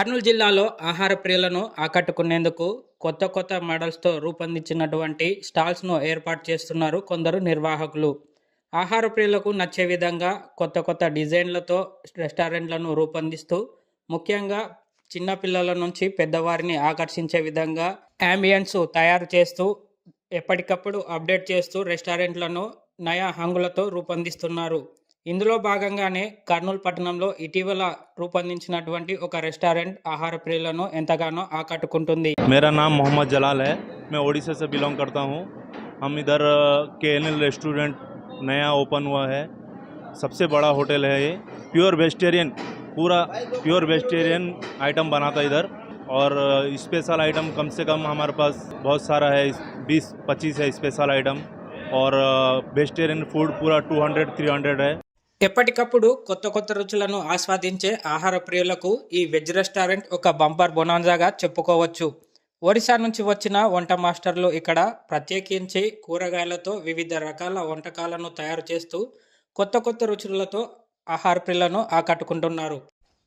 కర్నూలు జిల్లాలో ఆహార ప్రియులను ఆకట్టుకునేందుకు కొత్త కొత్త మోడల్స్తో రూపొందించినటువంటి స్టాల్స్ను ఏర్పాటు చేస్తున్నారు కొందరు నిర్వాహకులు. ఆహార ప్రియులకు నచ్చే విధంగా కొత్త కొత్త డిజైన్లతో రెస్టారెంట్లను రూపొందిస్తూ, ముఖ్యంగా చిన్నపిల్లల నుంచి పెద్దవారిని ఆకర్షించే విధంగా యాంబియన్స్ తయారు చేస్తూ, ఎప్పటికప్పుడు అప్డేట్ చేస్తూ రెస్టారెంట్లను నయా హంగులతో రూపొందిస్తున్నారు. ఇందులో భాగంగానే కర్నూలు పట్టణంలో ఇటీవల రూపొందించినటువంటి ఒక రెస్టారెంట్ ఆహార ప్రియులను ఎంతగానో ఆకట్టుకుంటుంది. मेरा नाम मोहम्मद जलाल है। मैं उड़ीसा से बिलोंग करता हूँ। हम इधर KNL रेस्टोरेंट नया ओपन हुआ है। सबसे बड़ा होटल है ये। प्योर वेजिटेरियन, पूरा प्योर वेजिटेरियन आइटम बनाता है इधर। और स्पेशल आइटम कम से कम हमारे पास बहुत सारा है, 20-25 है स्पेशल आइटम। और वेजिटेरियन फूड पूरा 200-300 है। ఎప్పటికప్పుడు కొత్త కొత్త రుచులను ఆస్వాదించే ఆహార ప్రియులకు ఈ వెజ్ రెస్టారెంట్ ఒక బంపర్ బొనాంజాగా చెప్పుకోవచ్చు. ఒడిశా నుంచి వచ్చిన వంట మాస్టర్లు ఇక్కడ ప్రత్యేకించి కూరగాయలతో వివిధ రకాల వంటకాలను తయారు చేస్తూ కొత్త కొత్త రుచులతో ఆహార ప్రియులను ఆకట్టుకుంటున్నారు.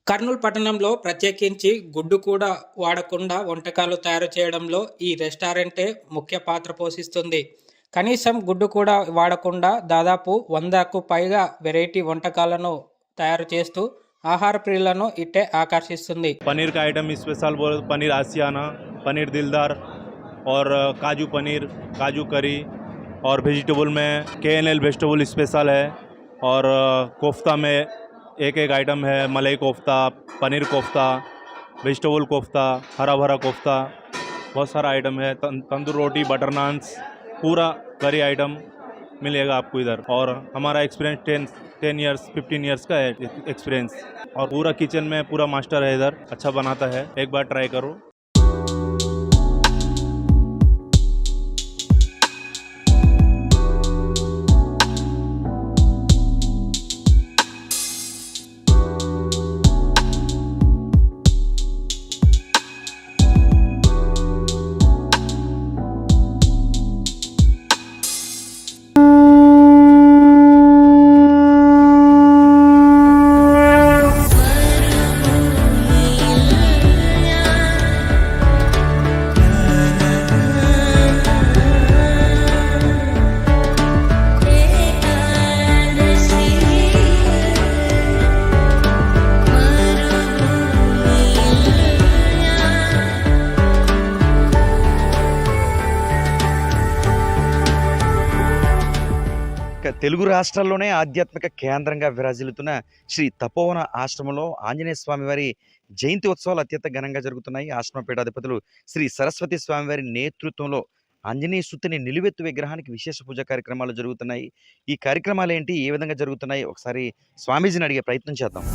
కర్నూలు పట్టణంలో ప్రత్యేకించి గుడ్డు కూడా వాడకుండా వంటకాలు తయారు చేయడంలో ఈ రెస్టారెంటే ముఖ్య పాత్ర పోషిస్తుంది. కనీసం గుడ్డు కూడా వాడకుండా దాదాపు 100కు పైగా వెరైటీ వంటకాలను తయారు చేస్తూ ఆహార ప్రియులను ఇట్టే ఆకర్షిస్తుంది. पनीर का आइटम स्पेशल बोल, पनीर आसियाना, पनीर दिलदार और काजू पनीर, काजू करी। और वेजिटेबल में KNL वेजिटेबल स्पेशल है। और कोफ्ता में एक आइटम है, मलाई कोफ्ता, पनीर कोफ्ता, वेजिटेबल कोफ्ता, हरा भरा कोफ्ता, बहुत सारा आइटम है। तंदूर रोटी, बटर नान्स, पूरा करी आइटम मिलेगा आपको इधर। और हमारा एक्सपीरियंस 10 ईयर्स 15 ईयर्स का है एक्सपीरियंस। और पूरा किचन में पूरा मास्टर है इधर, अच्छा बनाता है। एक बार ट्राई करो। తెలుగు రాష్ట్రాల్లోనే ఆధ్యాత్మిక కేంద్రంగా విరాజిల్లుతున్న శ్రీ తపోవన ఆశ్రమంలో ఆంజనేయ స్వామి వారి జయంతి ఉత్సవాలు అత్యంత ఘనంగా జరుగుతున్నాయి. ఆశ్రమ పీఠాధిపతులు శ్రీ సరస్వతి స్వామి వారి నేతృత్వంలో ఆంజనేయ సుతుని నిలువెత్తు విగ్రహానికి విశేష పూజా కార్యక్రమాలు జరుగుతున్నాయి. ఈ కార్యక్రమాలు ఏంటి, ఏ విధంగా జరుగుతున్నాయి, ఒకసారి స్వామీజీని అడిగే ప్రయత్నం చేద్దాం.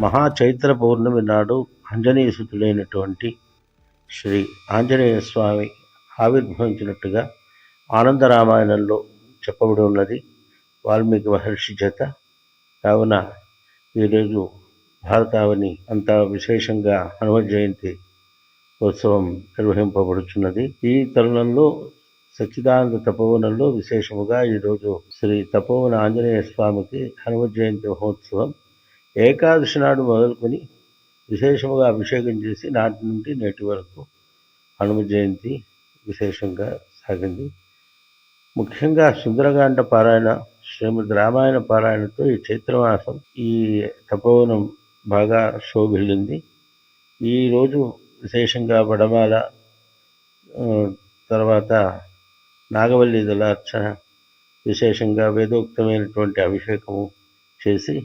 మహా చైత్ర పౌర్ణమి నాడు ఆంజనేయసుతుడైనటువంటి శ్రీ ఆంజనేయ స్వామి ఆవిర్భవించినట్టుగా ఆనంద రామాయణంలో చెప్పబడి ఉన్నది వాల్మీకి మహర్షి చేత. కావున ఈరోజు భారతావని అంతా విశేషంగా హనుమ జయంతి ఉత్సవం నిర్వహింపబడుచున్నది. ఈ తరుణంలో సచ్చిదానంద తపోవనంలో విశేషముగా ఈరోజు శ్రీ తపోవన ఆంజనేయ స్వామికి హనుమ జయంతి మహోత్సవం ఏకాదశి నాడు మొదలుకొని విశేషముగా అభిషేకం చేసి నాటి నుండి నేటి వరకు హనుమ జయంతి విశేషంగా సాగింది. ముఖ్యంగా సుందరకాండ పారాయణ, శ్రీమద్ రామాయణ పారాయణతో ఈ చైత్రమాసం ఈ తపోవనం బాగా శోభిల్లింది. ఈరోజు విశేషంగా వడమాల, తర్వాత నాగవల్లి దళార్చన, విశేషంగా వేదోక్తమైనటువంటి అభిషేకము చేసి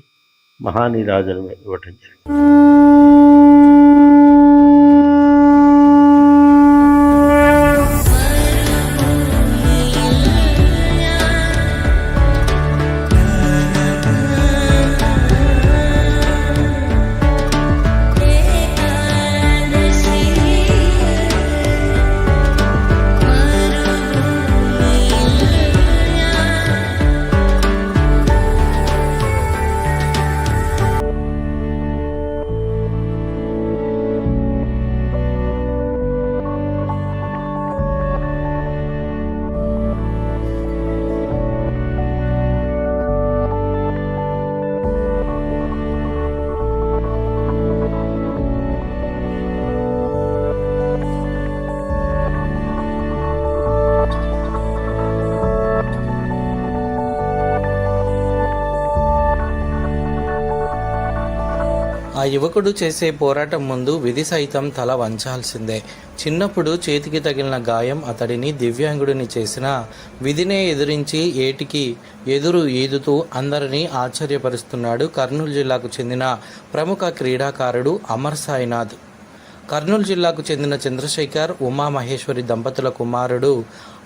మహానీరాజనం ఇవ్వటం జరిగింది. ఆ యువకుడు చేసే పోరాటం ముందు విధి సైతం తల వంచాల్సిందే. చిన్నప్పుడు చేతికి తగిలిన గాయం అతడిని దివ్యాంగుడిని చేసిన విధినే ఎదిరించి ఏటికి ఎదురు ఈదుతూ అందరినీ ఆశ్చర్యపరుస్తున్నాడు కర్నూలు జిల్లాకు చెందిన ప్రముఖ క్రీడాకారుడు అమర్ సాయినాథ్. కర్నూలు జిల్లాకు చెందిన చంద్రశేఖర్, ఉమామహేశ్వరి దంపతుల కుమారుడు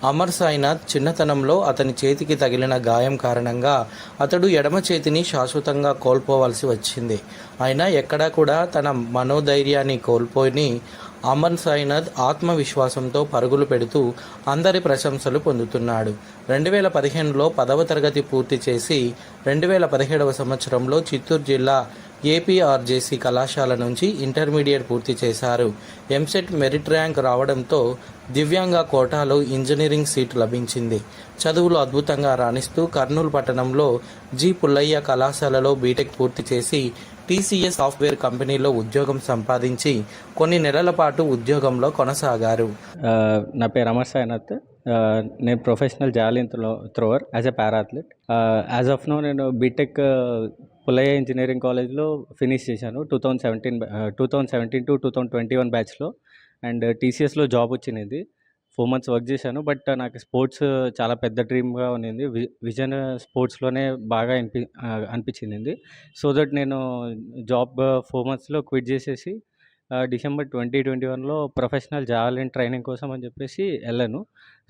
అమర్ సాయినాథ్ చిన్నతనంలో అతని చేతికి తగిలిన గాయం కారణంగా అతడు ఎడమ చేతిని శాశ్వతంగా కోల్పోవలసి వచ్చింది. అయినా ఎక్కడా కూడా తన మనోధైర్యాన్ని కోల్పోని అమర్ సాయినాథ్ ఆత్మవిశ్వాసంతో పరుగులు పెడుతూ అందరి ప్రశంసలు పొందుతున్నాడు. 2015లో 10వ తరగతి పూర్తి చేసి 2017వ సంవత్సరంలో చిత్తూరు జిల్లా ఏపీఆర్జేసీ కళాశాల నుంచి ఇంటర్మీడియట్ పూర్తి చేశారు. ఎంసెట్ మెరిట్ ర్యాంక్ రావడంతో దివ్యాంగ కోటాలో ఇంజనీరింగ్ సీటు లభించింది. చదువులు అద్భుతంగా రాణిస్తూ కర్నూలు పట్టణంలో జి పుల్లయ్య కళాశాలలో బీటెక్ పూర్తి చేసి టీసీఎస్ సాఫ్ట్వేర్ కంపెనీలో ఉద్యోగం సంపాదించి కొన్ని నెలల పాటు ఉద్యోగంలో కొనసాగారు. నా పేరు అమర్ సాయినాథ్. నేను professional javelin thrower as a para athlete. As of now నేను బీటెక్ పుల్లయ్య ఇంజనీరింగ్ కాలేజ్లో ఫినిష్ చేశాను 2017 టు 2021 బ్యాచ్లో. అండ్ టీసీఎస్లో జాబ్ వచ్చినది. 4 months వర్క్ చేశాను. బట్ నాకు స్పోర్ట్స్ చాలా పెద్ద డ్రీమ్గా ఉన్నింది. విజన్ స్పోర్ట్స్లోనే బాగా అనిపించింది. సో దట్ నేను జాబ్ 4 monthsలో క్విట్ చేసేసి డిసెంబర్ 2021లో ప్రొఫెషనల్ జావలిన్ ట్రైనింగ్ కోసం అని చెప్పేసి వెళ్ళాను.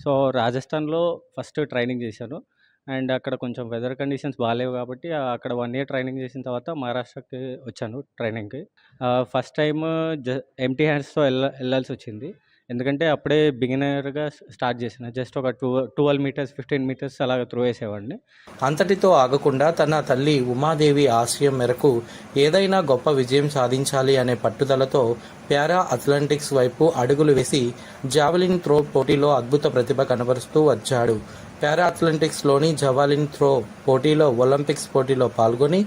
సో రాజస్థాన్లో ఫస్ట్ ట్రైనింగ్ చేశాను. అండ్ అక్కడ కొంచెం వెదర్ కండిషన్స్ బాగాలేవు కాబట్టి అక్కడ 1 year ట్రైనింగ్ చేసిన తర్వాత మహారాష్ట్రకి వచ్చాను ట్రైనింగ్కి. ఫస్ట్ టైం ఎంప్టీ హ్యాండ్స్తో వెళ్ళాల్సి వచ్చింది. ఎందుకంటే అప్పుడే బిగినర్గా స్టార్ట్ చేసిన. జస్ట్ ఒక 12 meters 15 meters అలాగ త్రో వేసేవాడిని. అంతటితో ఆగకుండా తన తల్లి ఉమాదేవి ఆశయం మేరకు ఏదైనా గొప్ప విజయం సాధించాలి అనే పట్టుదలతో పారా అథ్లెటిక్స్ వైపు అడుగులు వేసి జావలిన్ త్రో పోటీలో అద్భుత ప్రతిభ కనబరుస్తూ వచ్చాడు. పారా అథ్లెటిక్స్లోని జావలిన్ త్రో పోటీలో ఒలింపిక్స్ పోటీలో పాల్గొని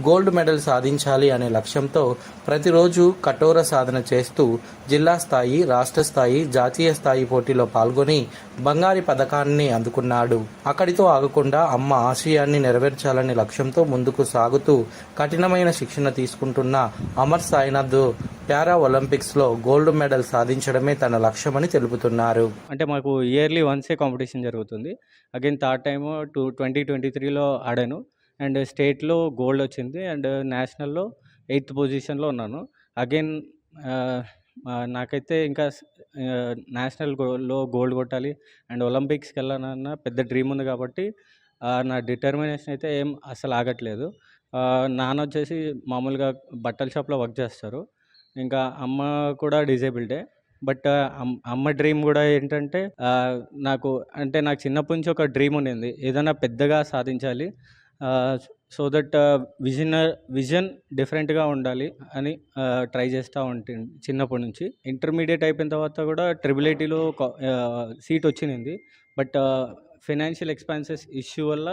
గోల్డ్ మెడల్ సాధించాలి అనే లక్ష్యంతో ప్రతిరోజు కఠోర సాధన చేస్తూ జిల్లా స్థాయి, రాష్ట్ర స్థాయి, జాతీయ స్థాయి పోటీలో పాల్గొని బంగారు పథకాన్ని అందుకున్నాడు. అక్కడితో ఆగకుండా అమ్మ ఆశయాన్ని నెరవేర్చాలనే లక్ష్యంతో ముందుకు సాగుతూ కఠినమైన శిక్షణ తీసుకుంటున్న అమర్ సాయినాథ్ పారా ఒలింపిక్స్లో గోల్డ్ మెడల్ సాధించడమే తన లక్ష్యమని తెలుపుతున్నారు. అంటే మాకు ఇయర్లీ వన్సే కాంపిటీషన్ జరుగుతుంది. అగైన్ థర్డ్ టైము 2023లో ఆడాను. అండ్ స్టేట్లో గోల్డ్ వచ్చింది. అండ్ నేషనల్లో 8th పొజిషన్లో ఉన్నాను. అగైన్ నాకైతే ఇంకా నేషనల్లో గోల్డ్ కొట్టాలి అండ్ ఒలింపిక్స్కి వెళ్ళాలన్న పెద్ద డ్రీమ్ ఉంది కాబట్టి నా డిటర్మినేషన్ అయితే ఏం అసలు ఆగట్లేదు. నాన్న వచ్చేసి మామూలుగా బట్టల షాప్లో వర్క్ చేస్తారు. ఇంకా అమ్మ కూడా డిజేబుల్డే. బట్ అమ్మ డ్రీమ్ కూడా ఏంటంటే నాకు చిన్నప్పటి నుంచి ఒక డ్రీమ్ ఉండింది, ఏదైనా పెద్దగా సాధించాలి. సో దట్ విజన్ డిఫరెంట్గా ఉండాలి అని ట్రై చేస్తూ ఉంటుంది చిన్నప్పటి నుంచి. ఇంటర్మీడియట్ అయిపోయిన తర్వాత కూడా IIITలో సీట్ వచ్చింది. బట్ ఫైనాన్షియల్ ఎక్స్పెన్సెస్ ఇష్యూ వల్ల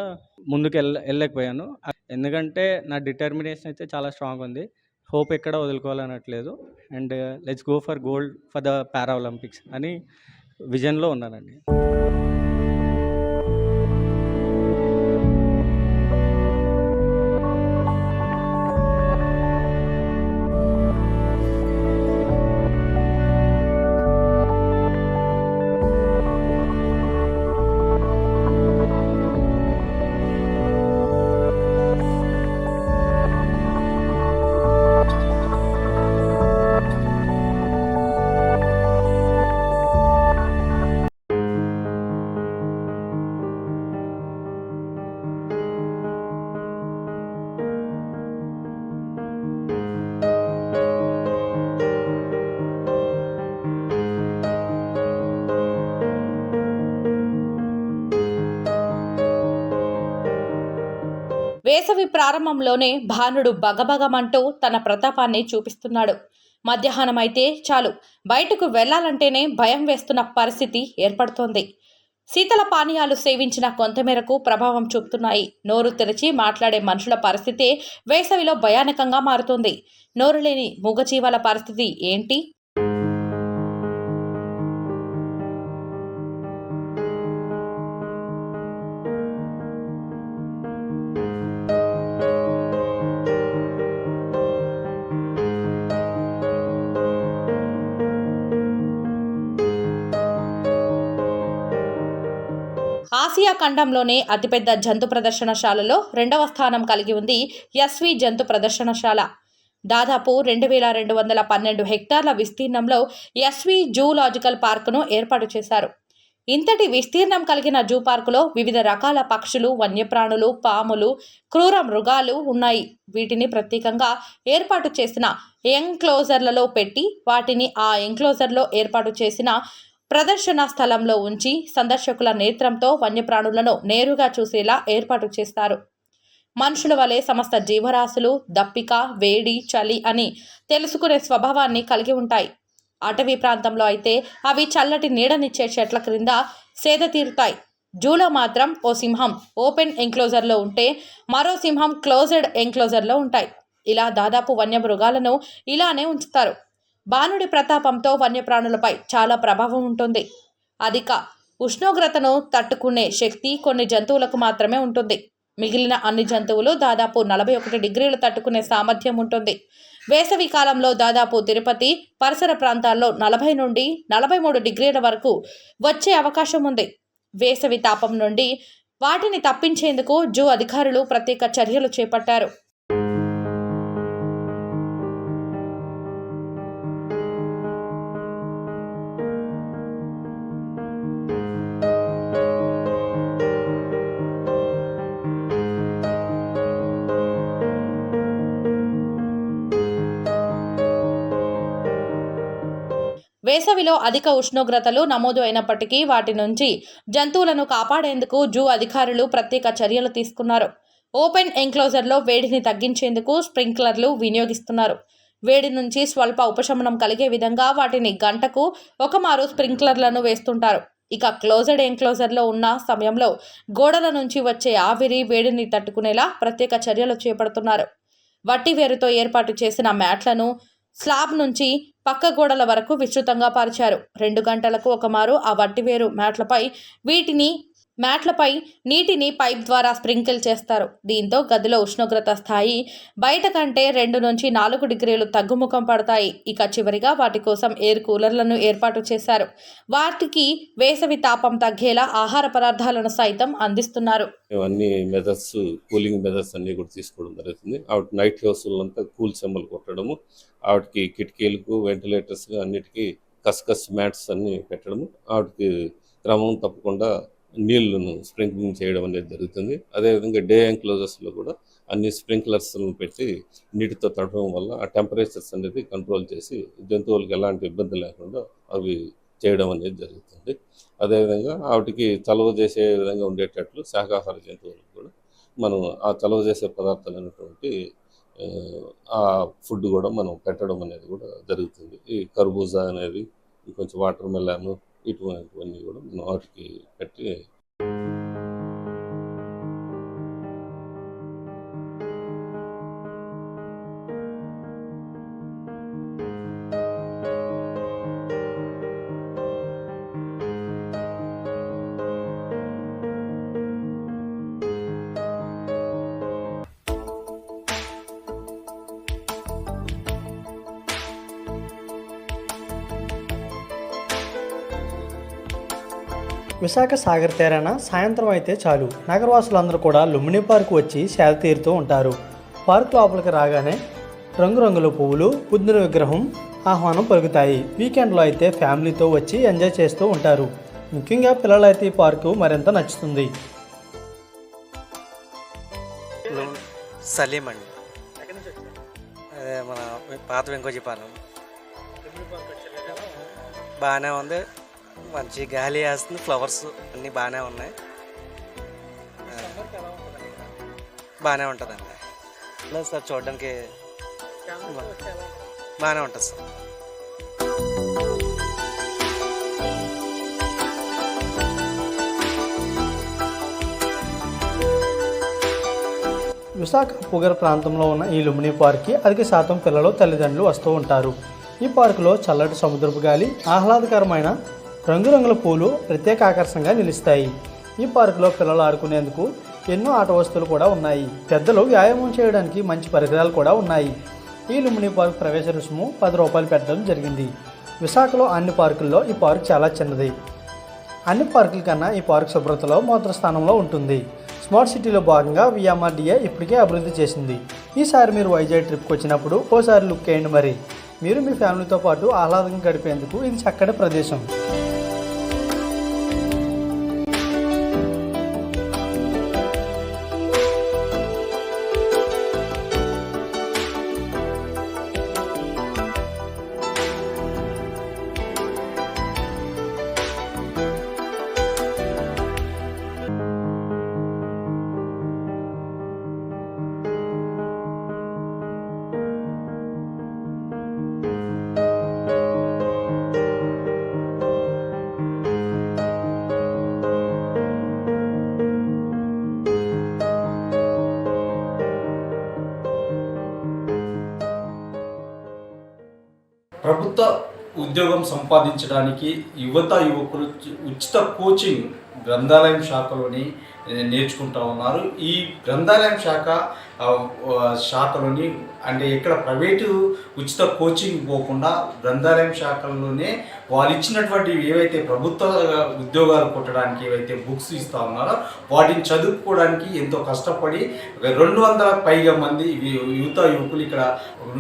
ముందుకు వెళ్ళలేకపోయాను. ఎందుకంటే నా డిటర్మినేషన్ అయితే చాలా స్ట్రాంగ్ ఉంది. హోప్ ఎక్కడ వదులుకోవాలనట్లేదు. And let's go for gold for the para Olympics అని విజన్లో ఉన్నానండి. వేసవి ప్రారంభంలోనే భానుడు బగబగమంటూ తన ప్రతాపాన్ని చూపిస్తున్నాడు. మధ్యాహ్నం అయితే చాలు బయటకు వెళ్లాలంటేనే భయం వేస్తున్న పరిస్థితి ఏర్పడుతోంది. శీతల పానీయాలు సేవించిన కొంతమేరకు ప్రభావం చూపుతున్నాయి. నోరు తెరిచి మాట్లాడే మనుషుల పరిస్థితే వేసవిలో భయానకంగా మారుతోంది. నోరు లేని మూగజీవాల పరిస్థితి ఏంటి? ఆసియా ఖండంలోనే అతిపెద్ద జంతు ప్రదర్శనశాలలో 2వ స్థానం కలిగి ఉంది ఎస్వి జంతు ప్రదర్శనశాల. దాదాపు 2212 హెక్టార్ల విస్తీర్ణంలో ఎస్వి జూలాజికల్ పార్కును ఏర్పాటు చేశారు. ఇంతటి విస్తీర్ణం కలిగిన జూ పార్కులో వివిధ రకాల పక్షులు, వన్యప్రాణులు, పాములు, క్రూర మృగాలు ఉన్నాయి. వీటిని ప్రత్యేకంగా ఏర్పాటు చేసిన ఎంక్లోజర్లలో పెట్టి వాటిని ఆ ఎంక్లోజర్లో ఏర్పాటు చేసిన ప్రదర్శన స్థలంలో ఉంచి సందర్శకుల నేత్రంతో వన్యప్రాణులను నేరుగా చూసేలా ఏర్పాటు చేస్తారు. మనుషుల వలె సమస్త జీవరాశులు దప్పిక, వేడి, చలి అని తెలుసుకునే స్వభావాన్ని కలిగి ఉంటాయి. అటవీ ప్రాంతంలో అయితే అవి చల్లటి నీడనిచ్చే చెట్ల క్రింద సేద తీరుతాయి. జూలో మాత్రం ఓ సింహం ఓపెన్ ఎంక్లోజర్లో ఉంటే మరో సింహం క్లోజ్డ్ ఎంక్లోజర్లో ఉంటాయి. ఇలా దాదాపు వన్యమృగాలను ఇలానే ఉంచుతారు. బాణుడి ప్రతాపంతో వన్యప్రాణులపై చాలా ప్రభావం ఉంటుంది. అధిక ఉష్ణోగ్రతను తట్టుకునే శక్తి కొన్ని జంతువులకు మాత్రమే ఉంటుంది. మిగిలిన అన్ని జంతువులు దాదాపు 41 డిగ్రీలు తట్టుకునే సామర్థ్యం ఉంటుంది. వేసవి కాలంలో దాదాపు తిరుపతి పరిసర ప్రాంతాల్లో 40 నుండి 43 డిగ్రీల వరకు వచ్చే అవకాశం ఉంది. వేసవి తాపం నుండి వాటిని తప్పించేందుకు జూ అధికారులు ప్రత్యేక చర్యలు చేపట్టారు. వేసవిలో అధిక ఉష్ణోగ్రతలు నమోదు అయినప్పటికీ వాటి నుంచి జంతువులను కాపాడేందుకు జూ అధికారులు ప్రత్యేక చర్యలు తీసుకున్నారు. ఓపెన్ ఎంక్లోజర్లో వేడిని తగ్గించేందుకు స్ప్రింక్లర్లు వినియోగిస్తున్నారు. వేడి నుంచి స్వల్ప ఉపశమనం కలిగే విధంగా వాటిని గంటకు ఒకమారు స్ప్రింక్లర్లను వేస్తుంటారు. ఇక క్లోజ్డ్ ఎంక్లోజర్లో ఉన్న సమయంలో గోడల నుంచి వచ్చే ఆవిరి వేడిని తట్టుకునేలా ప్రత్యేక చర్యలు చేపడుతున్నారు. వట్టివేరుతో ఏర్పాటు చేసిన మ్యాట్లను స్లాబ్ నుంచి పక్క గోడల వరకు విస్తృతంగా పరిచారు. 2 గంటలకు ఒకమారు ఆ వట్టివేరు మ్యాట్లపై నీటిని పైప్ ద్వారా స్ప్రింకిల్ చేస్తారు. దీంతో గదిలో ఉష్ణోగ్రత స్థాయి బయట కంటే 2 నుంచి 4 డిగ్రీలు తగ్గుముఖం పడతాయి. ఇక చివరిగా వాటి కోసం ఎయిర్ కూలర్లను ఏర్పాటు చేశారు. వాటికి వేసవి తాపం తగ్గేలా ఆహార పదార్థాలను సైతం అందిస్తున్నారు. అన్ని మెథడ్స్, కూలింగ్ మెథడ్స్ అన్నీ కూడా తీసుకోవడం జరుగుతుంది. ఆవిడ నైట్ హౌస్లంతా కూల్ చెమ్మలు కొట్టడము, ఆవిడకి కిటికీలకు, వెంటిలేటర్స్ అన్నిటికీ కస్కస్ మ్యాట్స్ అన్నీ పెట్టడము, ఆవిడకి క్రమం తప్పకుండా నీళ్లను స్ప్రింక్లింగ్ చేయడం అనేది జరుగుతుంది. అదేవిధంగా డే ఎంక్లోజర్స్లో కూడా అన్ని స్ప్రింక్లర్స్లను పెట్టి నీటితో తడవడం వల్ల ఆ టెంపరేచర్స్ అనేది కంట్రోల్ చేసి జంతువులకు ఎలాంటి ఇబ్బంది లేకుండా అవి చేయడం అనేది జరుగుతుంది. అదేవిధంగా వాటికి చలవ చేసే విధంగా ఉండేటట్లు శాకాహార జంతువులకు కూడా మనం ఆ చలవ చేసే పదార్థాలు అనేటువంటి ఆ ఫుడ్ కూడా మనం పెట్టడం అనేది కూడా జరుగుతుంది. ఈ కర్బూజా అనేది, కొంచెం వాటర్ మెలాన్, ఇటువంటివన్నీ కూడా మనం వాటికి పెట్టి విశాఖ సాగర్ తీరాన సాయంత్రం అయితే చాలు నగరవాసులందరూ కూడా లుంబిని పార్కు వచ్చి సేద తీరుతూ ఉంటారు. పార్కు లోపలికి రాగానే రంగురంగుల పువ్వులు, బుద్ధుని విగ్రహం ఆహ్వానం పలుకుతాయి. వీకెండ్లో అయితే ఫ్యామిలీతో వచ్చి ఎంజాయ్ చేస్తూ ఉంటారు. ముఖ్యంగా పిల్లలైతే ఈ పార్కు మరింత నచ్చుతుంది. సలీం అండి, అదే మన పాత వెంకోజీపాలెం. బాగానే ఉంది, మంచి గాలి వేస్తుంది, ఫ్లవర్స్ అన్నీ బాగానే ఉన్నాయి, బాగానే ఉంటుందండి. లేదు సార్, చూడడానికి బాగానే ఉంటుంది సార్. విశాఖ పొగర ప్రాంతంలో ఉన్న ఈ లుంబిని పార్క్కి అధిక శాతం పిల్లలు, తల్లిదండ్రులు వస్తూ ఉంటారు. ఈ పార్కులో చల్లటి సముద్రపు గాలి, ఆహ్లాదకరమైన రంగురంగుల పూలు ప్రత్యేక ఆకర్షణగా నిలుస్తాయి. ఈ పార్కులో పిల్లలు ఆడుకునేందుకు ఎన్నో ఆట వస్తువులు కూడా ఉన్నాయి. పెద్దలు వ్యాయామం చేయడానికి మంచి పరికరాలు కూడా ఉన్నాయి. ఈ లుంబిని పార్క్ ప్రవేశ రుసుము 10 రూపాయలు పెట్టడం జరిగింది. విశాఖలో అన్ని పార్కుల్లో ఈ పార్క్ చాలా చిన్నది. అన్ని పార్కుల కన్నా ఈ పార్క్ శుభ్రతలో మొదటి స్థానంలో ఉంటుంది. స్మార్ట్ సిటీలో భాగంగా విఎంఆర్డీఏ ఇప్పటికే అభివృద్ధి చేసింది. ఈసారి మీరు వైజాగ్ ట్రిప్కి వచ్చినప్పుడు ఓసారి లుక్ వేయండి. మరి మీరు మీ ఫ్యామిలీతో పాటు ఆహ్లాదంగా గడిపేందుకు ఇది చక్కటి ప్రదేశం. ప్రభుత్వ ఉద్యోగం సంపాదించడానికి యువకులు ఉచిత కోచింగ్ గ్రంథాలయం శాఖలోని నేర్చుకుంటూ ఉన్నారు. ఈ గ్రంథాలయం శాఖలోని అంటే ఇక్కడ ప్రైవేటు ఉచిత కోచింగ్ పోకుండా గ్రంథాలయం శాఖల్లోనే వాళ్ళు ఇచ్చినటువంటి ఏవైతే ప్రభుత్వ ఉద్యోగాలు కొట్టడానికి ఏవైతే బుక్స్ ఇస్తూ ఉన్నారో వాటిని చదువుకోవడానికి ఎంతో కష్టపడి 200 పైగా మంది యువకులు ఇక్కడ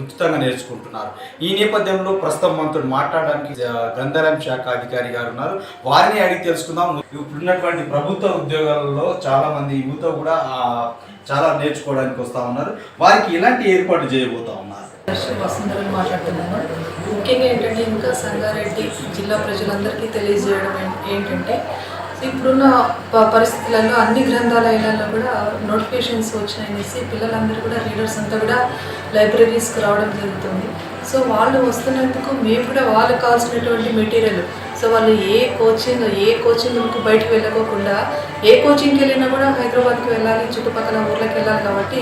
ఉచితంగా నేర్చుకుంటున్నారు. ఈ నేపథ్యంలో ప్రస్తుతం మనతో మాట్లాడడానికి గ్రంథాలయం శాఖ అధికారి గారు ఉన్నారు. వారిని అడిగి తెలుసుకుందాం. ఇప్పుడున్నటువంటి ప్రభుత్వ ఉద్యోగాలలో చాలా మంది యువత కూడా చాలా నేర్చుకోవడానికి వస్తూ ఉన్నారు. వారికి ఎలాంటి ఏర్పాటు చేయబోతా ఉన్నారు? వసుంధరని మాట్లాడుతున్నాను. ముఖ్యంగా ఏంటంటే ఇంకా సంగారెడ్డి జిల్లా ప్రజలందరికీ తెలియజేయడం ఏంటంటే ఇప్పుడున్న పరిస్థితులలో అన్ని గ్రంథాలయాలలో కూడా నోటిఫికేషన్స్ వచ్చినాయనేసి పిల్లలందరూ కూడా రీడర్స్ అంతా కూడా లైబ్రరీస్కి రావడం జరుగుతుంది. సో వాళ్ళు వస్తున్నందుకు మేము కూడా వాళ్ళకి కావాల్సినటువంటి మెటీరియల్ సో వాళ్ళు ఏ కోచింగ్కు బయటకు వెళ్ళకోకుండా ఏ కోచింగ్కి వెళ్ళినా కూడా హైదరాబాద్కి వెళ్ళాలి, చుట్టుపక్కల ఊర్లకు వెళ్ళాలి. కాబట్టి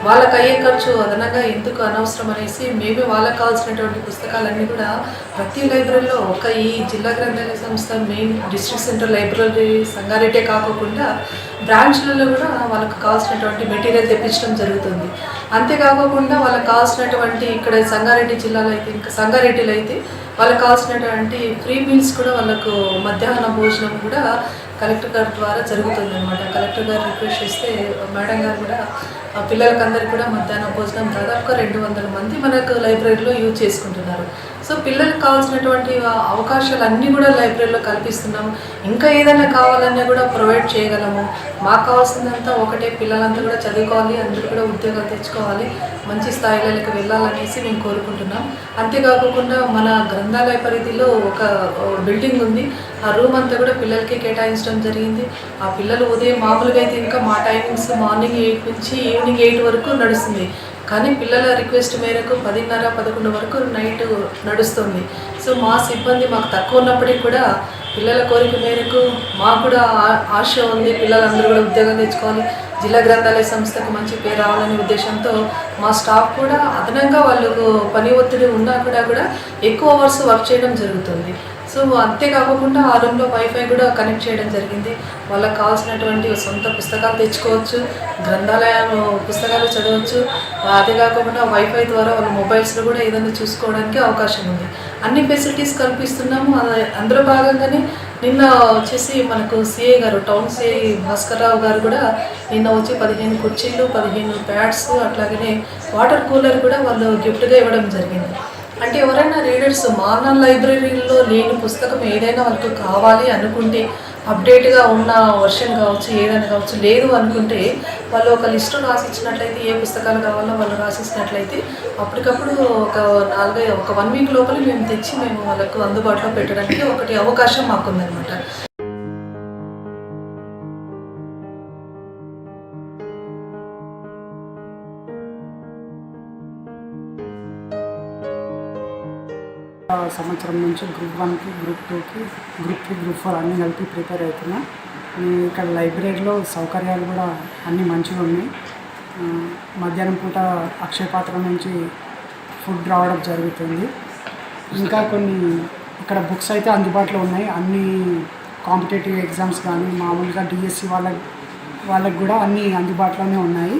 వాళ్ళకి అయ్యే ఖర్చు అదనంగా ఎందుకు అనవసరం అనేసి మేమే వాళ్ళకి కావాల్సినటువంటి పుస్తకాలన్నీ కూడా ప్రతి లైబ్రరీలో ఈ జిల్లా గ్రంథాలయ సంస్థ main district centre library Sangareddy కాకుండా బ్రాంచ్లలో కూడా వాళ్ళకి కావాల్సినటువంటి మెటీరియల్ తెప్పించడం జరుగుతుంది. అంతేకాకుండా వాళ్ళకి కావాల్సినటువంటి ఇక్కడ సంగారెడ్డి జిల్లాలో అయితే ఇంకా సంగారెడ్డిలో అయితే వాళ్ళకి కావాల్సినటువంటి ఫ్రీ మీల్స్ కూడా వాళ్ళకు మధ్యాహ్న భోజనం కూడా కలెక్టర్ గారి ద్వారా జరుగుతుంది అనమాట. కలెక్టర్ గారు రిక్వెస్ట్ చేస్తే మేడం గారు కూడా పిల్లలకందరికీ కూడా మధ్యాహ్న భోజనం దాదాపుగా 200 మంది మనకు లైబ్రరీలో యూజ్ చేసుకుంటున్నారు. సో పిల్లలకు కావాల్సినటువంటి అవకాశాలు అన్నీ కూడా లైబ్రరీలో కల్పిస్తున్నాము. ఇంకా ఏదైనా కావాలన్నా కూడా ప్రొవైడ్ చేయగలము. మాకు కావాల్సిందంతా ఒకటే, పిల్లలంతా కూడా చదువుకోవాలి, అందరూ కూడా ఉద్యోగాలు తెచ్చుకోవాలి, మంచి స్థాయిలకు వెళ్ళాలనేసి మేము కోరుకుంటున్నాం. అంతేకాకుండా మన గ్రంథాలయ పరిధిలో ఒక బిల్డింగ్ ఉంది. ఆ రూమ్ అంతా కూడా పిల్లలకి కేటాయించడం జరిగింది. ఆ పిల్లలు ఉదయం మామూలుగా అయితే ఇంకా మా టైమింగ్స్ మార్నింగ్ 8 నుంచి ఈవినింగ్ 8 వరకు నడుస్తుంది. కానీ పిల్లల రిక్వెస్ట్ మేరకు 10:30, 11 వరకు నైట్ నడుస్తుంది. సో మా సిబ్బంది మాకు తక్కువ ఉన్నప్పటికీ కూడా పిల్లల కోరిక మేరకు మాకు కూడా ఆశ ఉంది, పిల్లలందరూ కూడా ఉద్యోగం తెచ్చుకోవాలి, జిల్లా గ్రంథాలయ సంస్థకు మంచి పేరు రావాలనే ఉద్దేశంతో మా స్టాఫ్ కూడా అదనంగా వాళ్ళకు పని ఒత్తిడి ఉన్నా కూడా ఎక్కువ అవర్స్ వర్క్ చేయడం జరుగుతుంది. సో అంతేకాకుండా ఆ రూమ్లో వైఫై కూడా కనెక్ట్ చేయడం జరిగింది. వాళ్ళకి కావాల్సినటువంటి సొంత పుస్తకాలు తెచ్చుకోవచ్చు, గ్రంథాలయం పుస్తకాలు చదవచ్చు. అదే కాకుండా వైఫై ద్వారా వాళ్ళ మొబైల్స్లో కూడా ఏదైనా చూసుకోవడానికి అవకాశం ఉంది. అన్ని ఫెసిలిటీస్ కల్పిస్తున్నాము. అందులో భాగంగానే నిన్న వచ్చేసి మనకు సిఐ గారు, టౌన్ సిఐ భాస్కర్రావు గారు కూడా నిన్న వచ్చి 15 కుర్చీలు, 15 ప్యాడ్స్, అట్లాగనే వాటర్ కూలర్ కూడా వాళ్ళు గిఫ్ట్గా ఇవ్వడం జరిగింది. అంటే ఎవరైనా రీడర్స్ మాన లైబ్రరీలో లేని పుస్తకం ఏదైనా వాళ్ళకు కావాలి అనుకుంటే, అప్డేట్గా ఉన్న వర్షన్ కావచ్చు, ఏదైనా కావచ్చు, లేదు అనుకుంటే వాళ్ళు ఒక లిస్టు రాసిచ్చినట్లయితే ఏ పుస్తకాలు కావాలో వాళ్ళు రాసిచ్చినట్లయితే అప్పటికప్పుడు ఒక 1 వీక్ లోపల మేము తెచ్చి మేము వాళ్ళకు అందుబాటులో పెట్టడానికి ఒకటి అవకాశం మాకుందనమాట. సంవత్సరం నుంచి గ్రూప్ 1కి, గ్రూప్ 2కి, గ్రూప్ 3, గ్రూప్ 4 అన్నీ కలిపి ప్రిపేర్ అవుతున్నా. ఇక్కడ లైబ్రరీలో సౌకర్యాలు కూడా అన్నీ మంచిగా ఉన్నాయి. మధ్యాహ్నం పూట అక్షయ పాత్ర నుంచి ఫుడ్ రావడం జరుగుతుంది. ఇంకా కొన్ని ఇక్కడ బుక్స్ అయితే అందుబాటులో ఉన్నాయి. అన్ని కాంపిటేటివ్ ఎగ్జామ్స్ కానీ మామూలుగా డిఎస్సి వాళ్ళకి కూడా అన్నీ అందుబాటులోనే ఉన్నాయి.